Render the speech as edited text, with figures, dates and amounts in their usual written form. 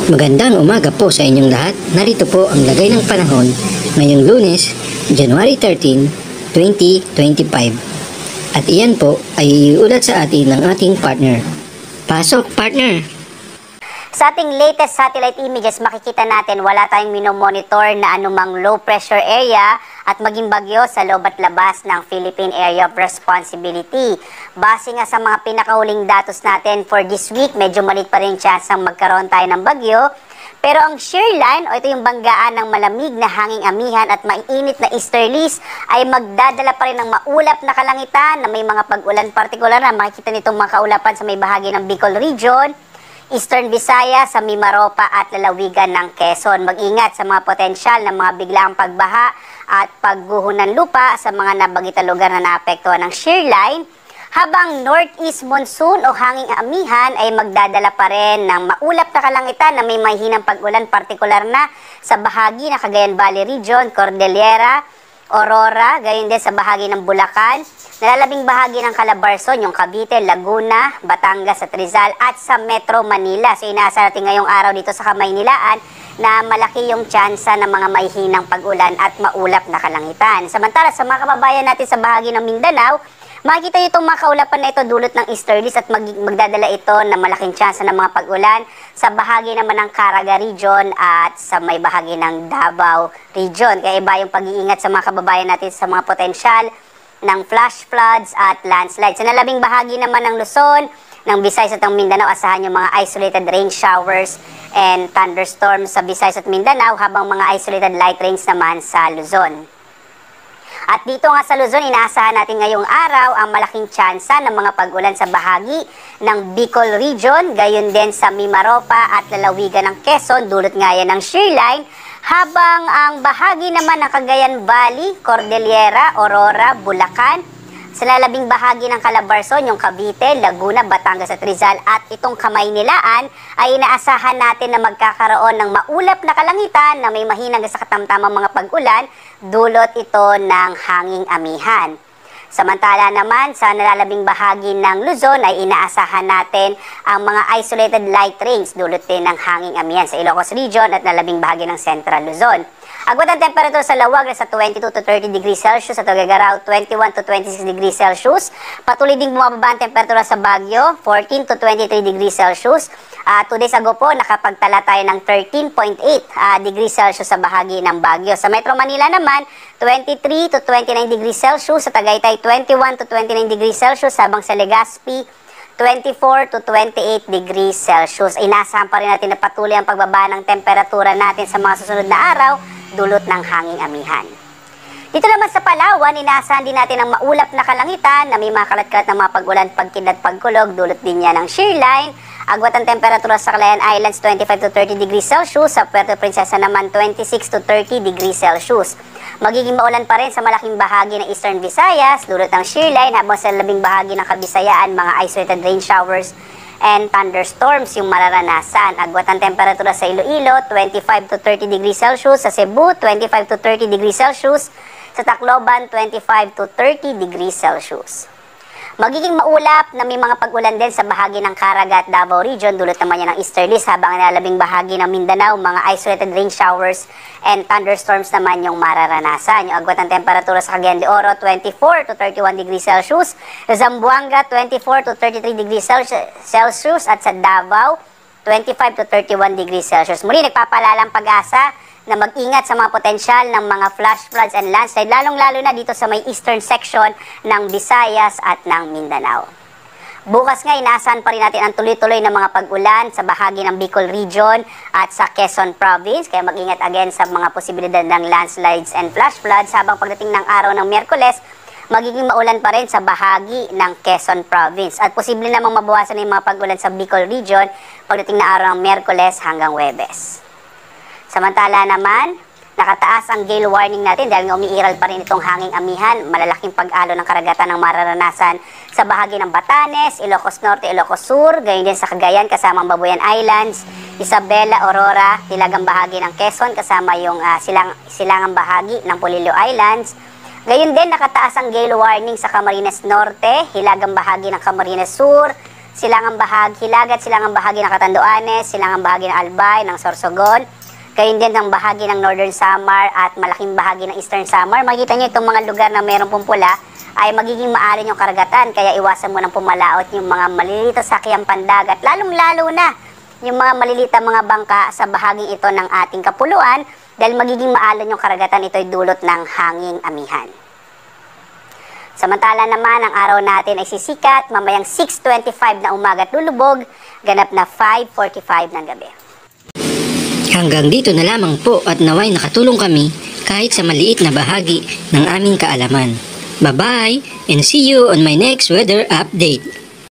Magandang umaga po sa inyong lahat. Narito po ang lagay ng panahon ngayong Lunes, January 13, 2025. At iyan po ay iulat sa atin ng ating partner. Pasok, partner! Sa ating latest satellite images, makikita natin wala tayong minomonitor na anumang low pressure area at maging bagyo sa loob at labas ng Philippine Area of Responsibility. Base nga sa mga pinakahuling datos natin for this week, medyo maliit pa rin chance ang magkaroon tayo ng bagyo. Pero ang shear line, o ito yung banggaan ng malamig na hanging amihan at mainit na easterlies, ay magdadala pa rin ng maulap na kalangitan na may mga pag-ulan partikular na makikita nitong mga kaulapan sa may bahagi ng Bicol Region, Eastern Visayas, sa Mimaropa at lalawigan ng Quezon. Mag-ingat sa mga potensyal ng mga biglaang pagbaha at pagguho ng lupa sa mga nabagitang lugar na naapektuhan ng shear line, habang northeast monsoon o hanging amihan ay magdadala pa rin ng maulap na kalangitan na may mahinang pag-ulan partikular na sa bahagi ng Cagayan Valley Region, Cordillera, Aurora, gayon din sa bahagi ng Bulacan, nalalabing bahagi ng Calabarzon, yung Cavite, Laguna, Batangas at Rizal at sa Metro Manila. So inaasahan natin ngayong araw dito sa Kamaynilaan na malaki yung tsansa ng mga maihinang pag-ulan at maulap na kalangitan. Samantala sa mga kababayan natin sa bahagi ng Mindanao, makikita nyo itong mga kaulapan na ito dulot ng easterlies at magdadala ito ng malaking tsansa ng mga pag-ulan sa bahagi naman ng Caraga Region at sa may bahagi ng Davao Region. Kaya iba yung pag-iingat sa mga kababayan natin sa mga potensyal ng flash floods at landslides. Sa nalabing bahagi naman ng Luzon, ng Visayas at ng Mindanao, asahan yung mga isolated rain showers and thunderstorms sa Visayas at Mindanao, habang mga isolated light rains naman sa Luzon. At dito nga sa Luzon, inaasahan natin ngayong araw ang malaking tsansa ng mga pag-ulan sa bahagi ng Bicol Region, gayon din sa Mimaropa at lalawigan ng Quezon, dulot nga yan ng shear line, habang ang bahagi naman ng Cagayan Valley, Cordillera, Aurora, Bulacan, sa lalabing bahagi ng Calabarzon, yung Cavite, Laguna, Batangas at Rizal at itong Kamaynilaan ay inaasahan natin na magkakaroon ng maulap na kalangitan na may mahinang sa katamtamang mga pag-ulan, dulot ito ng hanging amihan. Samantala naman sa nalalabing bahagi ng Luzon ay inaasahan natin ang mga isolated light rains, dulot din ng hanging amihan sa Ilocos Region at nalalabing bahagi ng Central Luzon. Agwat ang temperature sa Lawag na sa 22 to 30 degrees Celsius, sa Tuguegarao 21 to 26 degrees Celsius. Patuloy ding bumababa ang temperatura sa Baguio, 14 to 23 degrees Celsius. 2 days ago po, nakapagtala tayo ng 13.8 degrees Celsius sa bahagi ng Baguio. Sa Metro Manila naman, 23 to 29 degrees Celsius. Sa Tagaytay, 21 to 29 degrees Celsius. Habang sa Legazpi, 24 to 28 degrees Celsius. Inasahan pa rin natin na patuloy ang pagbaba ng temperatura natin sa mga susunod na araw, dulot ng hanging amihan. Dito naman sa Palawan, inaasahan din natin ang maulap na kalangitan na may mga kalat-kalat na mga pag-ulan, pagkidlat, pagkulog, dulot din yan ng shear line. Agwat ang temperatura sa Calayan Islands, 25 to 30 degrees Celsius. Sa Puerto Princesa naman, 26 to 30 degrees Celsius. Magiging maulan pa rin sa malaking bahagi ng Eastern Visayas, dulot ng shear line, habang sa labing bahagi ng Kabisayaan, mga isolated rain showers and thunderstorms yung mararanasan. Agwat ang temperatura sa Iloilo, 25 to 30 degrees Celsius. Sa Cebu, 25 to 30 degrees Celsius. Sa Tacloban, 25 to 30 degrees Celsius. Magiging maulap na may mga pag-ulan din sa bahagi ng Caraga at Davao Region, dulot naman yan ng easterlies, habang nalalabing bahagi ng Mindanao, mga isolated rain showers and thunderstorms naman yung mararanasan. Yung agwat ng temperatura sa Cagayan de Oro, 24 to 31 degrees Celsius. Sa Zamboanga, 24 to 33 degrees Celsius. At sa Davao, 25 to 31 degrees Celsius. Muli, nagpapalalang pag-asa na mag-ingat sa mga potensyal ng mga flash floods and landslide, lalong-lalo na dito sa may eastern section ng Visayas at ng Mindanao. Bukas nga, inaasahan pa rin natin ang tuloy-tuloy na mga pag-ulan sa bahagi ng Bicol Region at sa Quezon Province, kaya mag-ingat again sa mga posibilidad ng landslides and flash floods, habang pagdating ng araw ng Miyerkules, magiging maulan pa rin sa bahagi ng Quezon Province at posible namang mabawasan yung mga pag-ulan sa Bicol Region pagdating ng araw ng Miyerkules hanggang Huwebes. Samantala naman, nakataas ang gale warning natin dahil nga umiiral pa rin itong hanging amihan. Malalaking pag-alo ng karagatan ng mararanasan sa bahagi ng Batanes, Ilocos Norte, Ilocos Sur, gayon din sa Cagayan kasama ang Babuyan Islands, Isabela, Aurora, hilagang bahagi ng Quezon kasama yung silangang bahagi ng Polillo Islands. Gayon din nakataas ang gale warning sa Camarines Norte, hilagang bahagi ng Camarines Sur, silangang bahagi, hilagat silangang bahagi ng Catanduanes, silangang bahagi ng Albay, ng Sorsogon, gayon din ng bahagi ng Northern Samar at malaking bahagi ng Eastern Samar. Makikita nyo itong mga lugar na mayroong pumpula ay magiging maalon yung karagatan, kaya iwasan mo ng pumalaot yung mga maliliit na sakyang pandagat, lalong-lalo na yung mga maliliit na mga bangka sa bahaging ito ng ating kapuluan dahil magiging maalon yung karagatan, ito'y dulot ng hanging amihan. Samantala naman, ang araw natin ay sisikat mamayang 6:25 na umaga at lulubog, ganap na 5:45 ng gabi. Hanggang dito na lamang po at naway nakatulong kami kahit sa maliit na bahagi ng aming kaalaman. Bye-bye and see you on my next weather update.